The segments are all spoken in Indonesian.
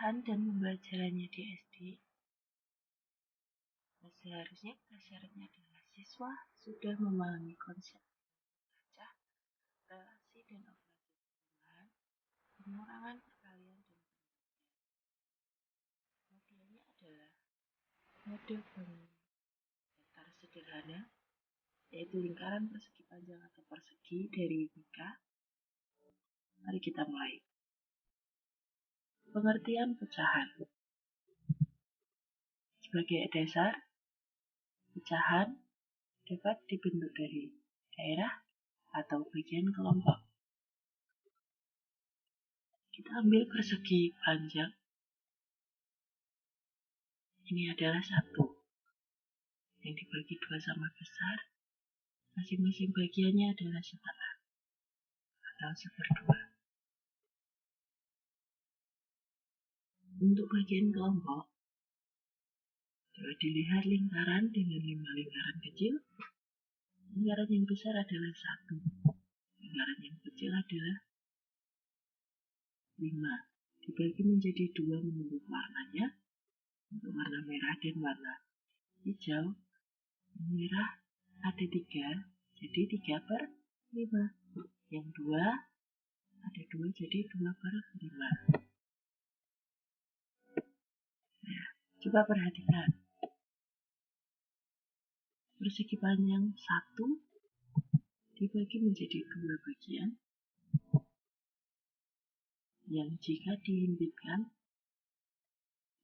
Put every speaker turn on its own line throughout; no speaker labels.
pengetahuan dan pembelajarannya di SD, seharusnya syaratnya adalah siswa sudah memahami konsep membaca, relasi dan operasi hubungan, pengurangan perkalian dan pembagian. Modelnya adalah model bangun datar sederhana, yaitu lingkaran persegi panjang atau persegi dari Mika. Mari kita mulai. Pengertian pecahan. Sebagai dasar, pecahan dapat dibentuk dari daerah atau bagian kelompok. Kita ambil persegi panjang. Ini adalah satu, yang dibagi dua sama besar. Masing-masing bagiannya adalah setengah atau seperdua. Untuk bagian kelompok, dapat dilihat lingkaran dengan 5 lingkaran kecil. Lingkaran yang besar adalah 1. Lingkaran yang kecil adalah 5. Dibagi menjadi 2 menurut warnanya. Untuk warna merah dan warna hijau, merah ada 3, jadi 3/5. Yang 2 ada 2, jadi 2/5. Nah, coba perhatikan. Persegi panjang 1 dibagi menjadi 2 bagian yang jika dihimpitkan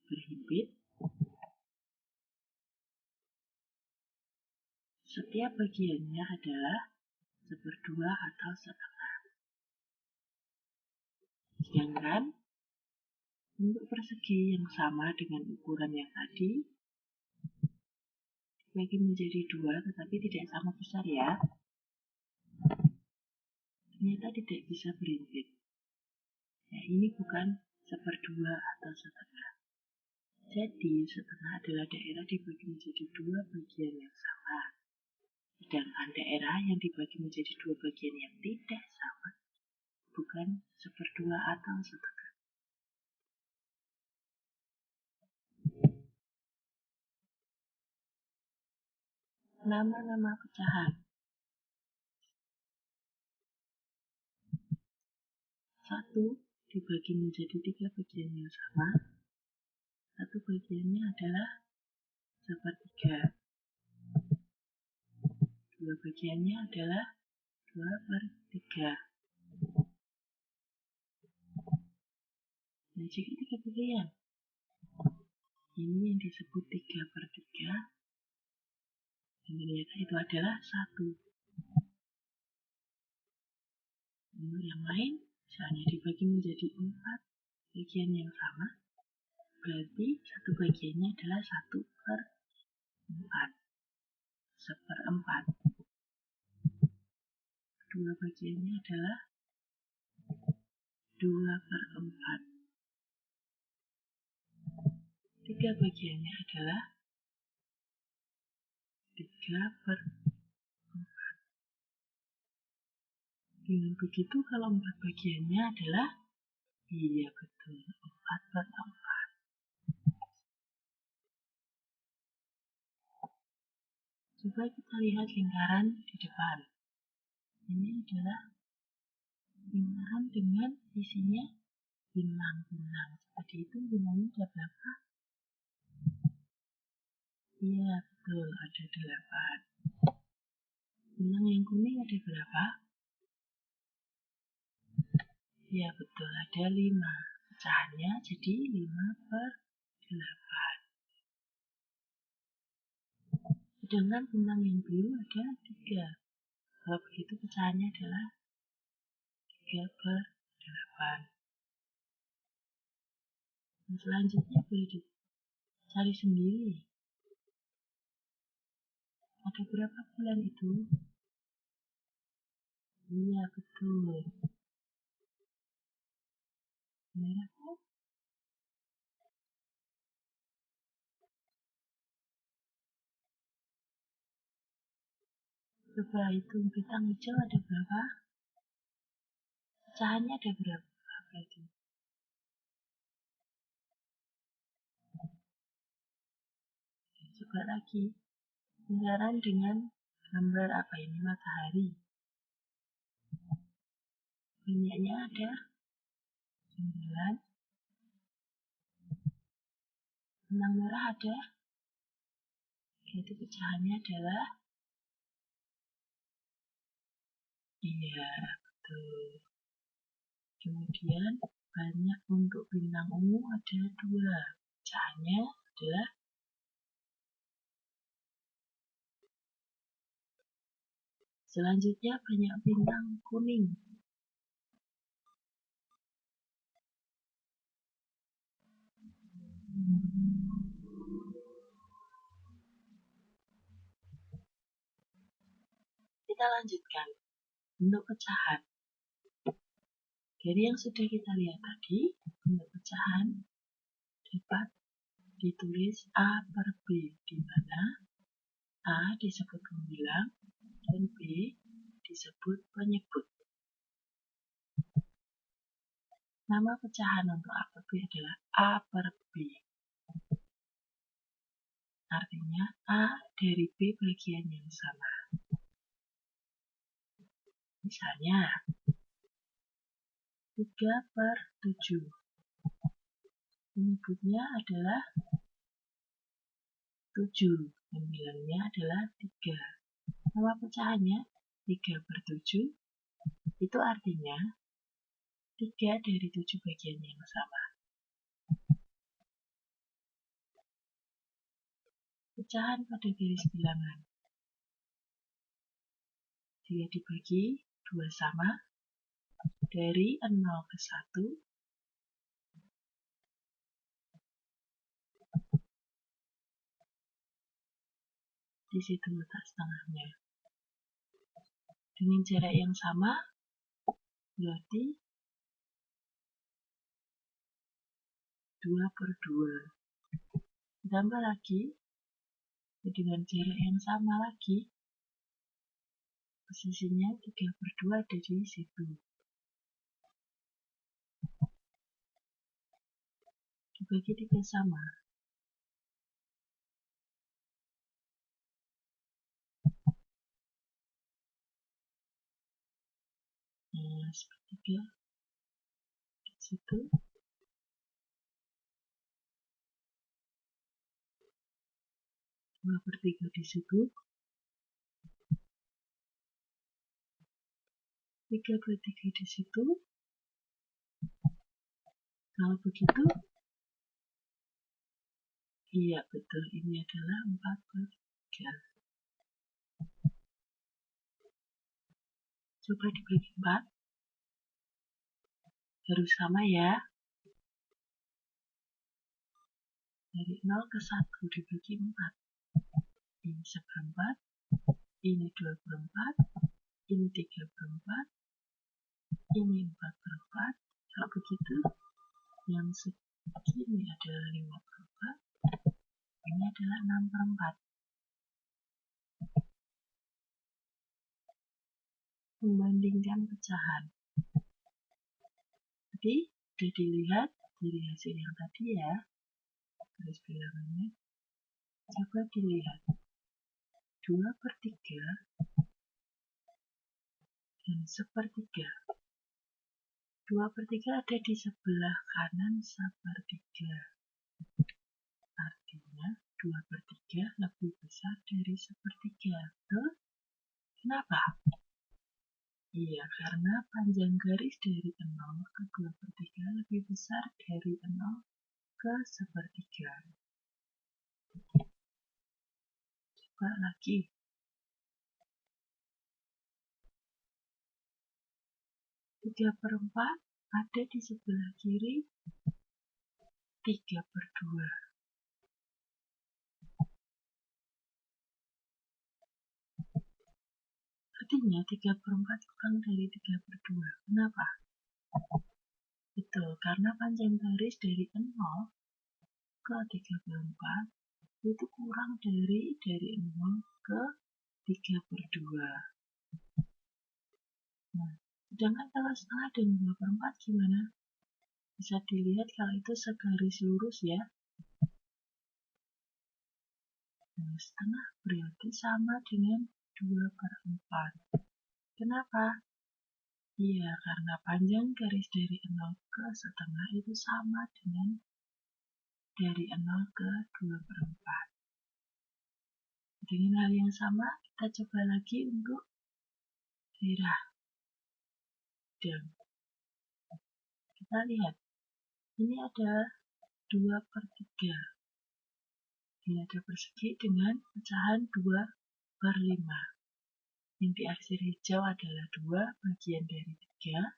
berhimpit. Setiap bagiannya adalah seperdua atau setengah. Sedangkan untuk persegi yang sama dengan ukuran yang tadi dibagi menjadi 2 tetapi tidak sama besar ya. Ternyata tidak bisa berhimpit. Nah, ini bukan seperdua atau setengah. Jadi setengah adalah daerah dibagi menjadi 2 bagian yang sama. Sedangkan daerah yang dibagi menjadi 2 bagian yang tidak sama bukan seperdua atau setengah. Nama-nama pecahan. 1 dibagi menjadi 3 bagian yang sama. Satu bagiannya adalah sepertiga. 2 bagiannya adalah 2/3. Nah, jika 3 bagian, ini yang disebut 3/3. Dan ternyata itu adalah 1. Untuk yang lain, misalnya dibagi menjadi 4 bagian yang sama, berarti satu bagiannya adalah 1/4. Seperempat. 2 bagiannya adalah 2/4. 3 bagiannya adalah 3/4. Dengan begitu kalau 4 bagiannya adalah, iya betul, 4/4. Coba kita lihat lingkaran di depan. Ini adalah lingkaran dengan isinya benang-benang. Seperti itu benangnya ada berapa? Iya betul, ada 8. Benang yang kuning ada berapa? Iya betul, ada 5. Pecahannya jadi 5/8. Sedangkan benang yang biru ada 3. Kalau begitu pecahannya adalah 3/8. Dan selanjutnya boleh dicari sendiri. Ada berapa bulan itu? Iya betul. Merah kan? Coba hitung bintang hijau ada berapa? Pecahannya ada berapa berarti? coba lagi. Sekarang dengan gambar apa ini? Matahari. Banyaknya ada 9. Benang merah ada. Jadi pecahannya adalah iya, betul. Kemudian banyak untuk bintang ungu ada 2. Pecahannya adalah selanjutnya banyak bintang kuning. Kita lanjutkan bentuk pecahan. Dari yang sudah kita lihat tadi, bentuk pecahan dapat ditulis A per B, di mana A disebut pembilang dan B disebut penyebut. Nama pecahan untuk A per B adalah A per B. Artinya A dari B bagian yang sama. Misalnya 3/7. Penyebutnya adalah 7. Pembilangnya adalah 3. Nama pecahannya 3/7. Itu artinya 3 dari 7 bagian yang sama. Pecahan pada garis bilangan. Jika dibagi 2 sama, dari 0 ke 1, di situ letak setengahnya. Dengan jarak yang sama, berarti 2/2. Ditambah lagi, dengan jarak yang sama lagi, posisinya 3/2 ada di situ. Dibagi 3 sama. Nah, sepertiga di situ. 2/3 di situ. 3/3 di situ. Kalau begitu, iya betul, ini adalah 4/3. Coba dibagi 4. Harus sama ya. Dari 0 ke 1 dibagi 4. Ini 1/4, ini 2/4, ini 3/4, ini 4/4. Kalau begitu, yang segini adalah 5/4, ini adalah 6/4. Membandingkan pecahan. Jadi, sudah dilihat dari hasil yang tadi ya, garis bilangannya. Coba dilihat. 2/3 dan 1/3. 2/3 ada di sebelah kanan 1/3. Artinya 2/3 lebih besar dari 1/3. Betul? Kenapa? Iya, karena panjang garis dari 0 ke 2/3 lebih besar dari 0 ke 1/3. Coba lagi. 3/4 ada di sebelah kiri 3/2. Artinya 3/4 kurang dari 3/2. Kenapa? Betul, karena panjang garis dari 0 ke 3/4 itu kurang dari 0 ke 3/2. Nah, sedangkan kalau setengah dan 2/4 gimana? Bisa dilihat kalau itu segaris lurus ya. Nah, setengah berarti sama dengan 2/4. Kenapa? Iya, karena panjang garis dari 0 ke setengah itu sama dengan dari 0 ke 2/4. Dengan hal yang sama, kita coba lagi untuk daerah dan kita lihat, ini ada 2/3. Ini ada persegi dengan pecahan 2/5. Yang diarsir hijau adalah 2 bagian dari 3,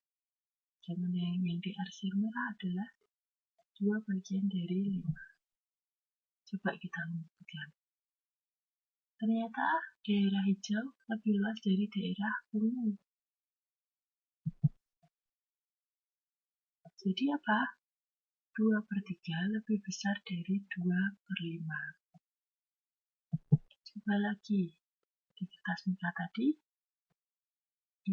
dan yang diarsir merah adalah 2 bagian dari 5. Coba kita buktikan. Ternyata daerah hijau lebih luas dari daerah ungu. Jadi apa? 2/3 lebih besar dari 2/5. Coba lagi. Di kertas muka tadi,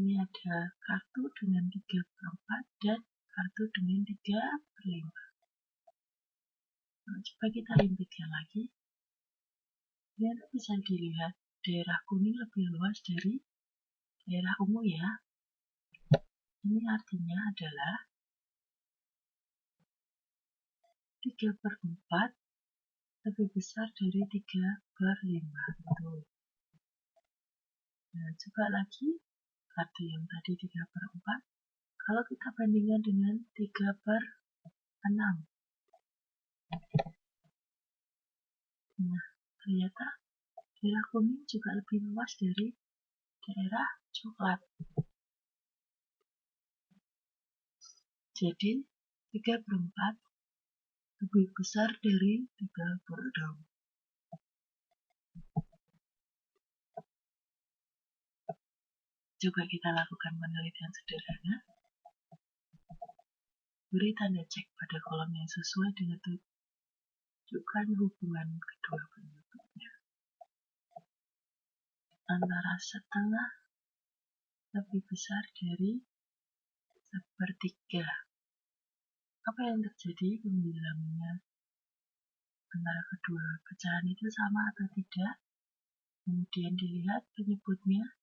ini ada kartu dengan 3/4 dan kartu dengan 3/5. Nah, coba kita limpitkan lagi. Ternyata bisa dilihat daerah kuning lebih luas dari daerah ungu ya. Ini artinya adalah 3/4 lebih besar dari 3/5. Tuh. Nah, coba lagi kartu yang tadi 3/4. Kalau kita bandingkan dengan 3/6. Nah, ternyata daerah kuning juga lebih luas dari daerah coklat. Jadi 3/4 lebih besar dari 3/6. Coba kita lakukan penelitian sederhana. Beri tanda cek pada kolom yang sesuai dengan tunjukkan hubungan kedua penyebutnya. Antara setengah lebih besar dari 1/3. Apa yang terjadi pembilangnya antara kedua pecahan itu sama atau tidak? Kemudian dilihat penyebutnya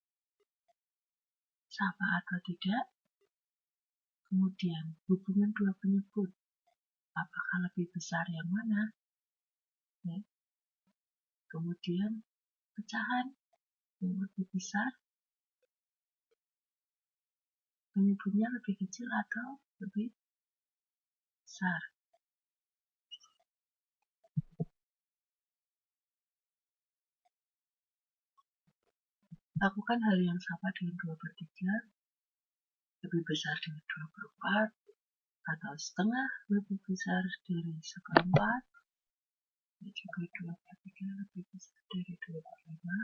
sama atau tidak. Kemudian hubungan dua penyebut, apakah lebih besar yang mana? Ya. Kemudian pecahan yang lebih besar, penyebutnya lebih kecil atau lebih besar. Lakukan hal yang sama dengan 2/3, lebih besar dari 2/4, atau setengah lebih besar dari 1/4, dan juga 2/3 lebih besar dari 2/5,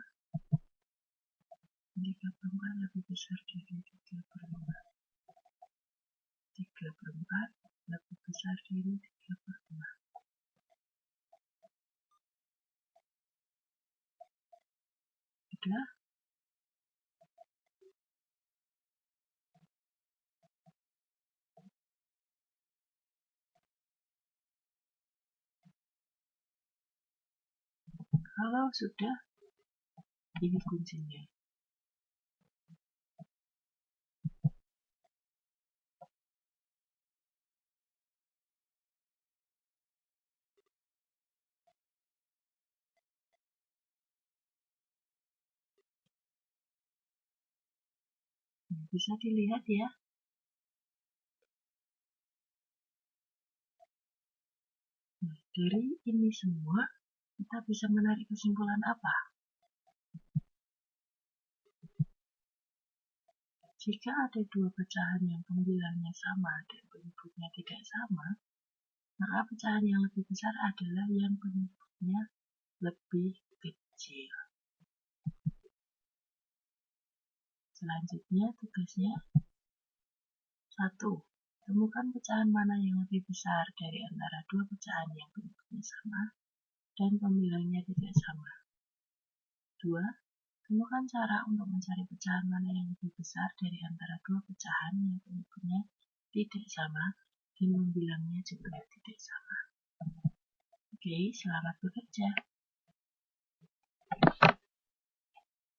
3/4 lebih besar dari 3/5, 3/4 lebih besar dari 3/5. Sudah? Kalau sudah, ini kuncinya. Bisa dilihat ya. Nah, dari ini semua, kita bisa menarik kesimpulan apa? Jika ada dua pecahan yang pembilangnya sama dan penyebutnya tidak sama, maka pecahan yang lebih besar adalah yang penyebutnya lebih kecil. Selanjutnya tugasnya 1. Temukan pecahan mana yang lebih besar dari antara dua pecahan yang penyebutnya sama dan pembilangnya tidak sama. 2. Temukan cara untuk mencari pecahan mana yang lebih besar dari antara dua pecahan yang penyebutnya tidak sama dan pembilangnya juga tidak sama. Oke, selamat bekerja.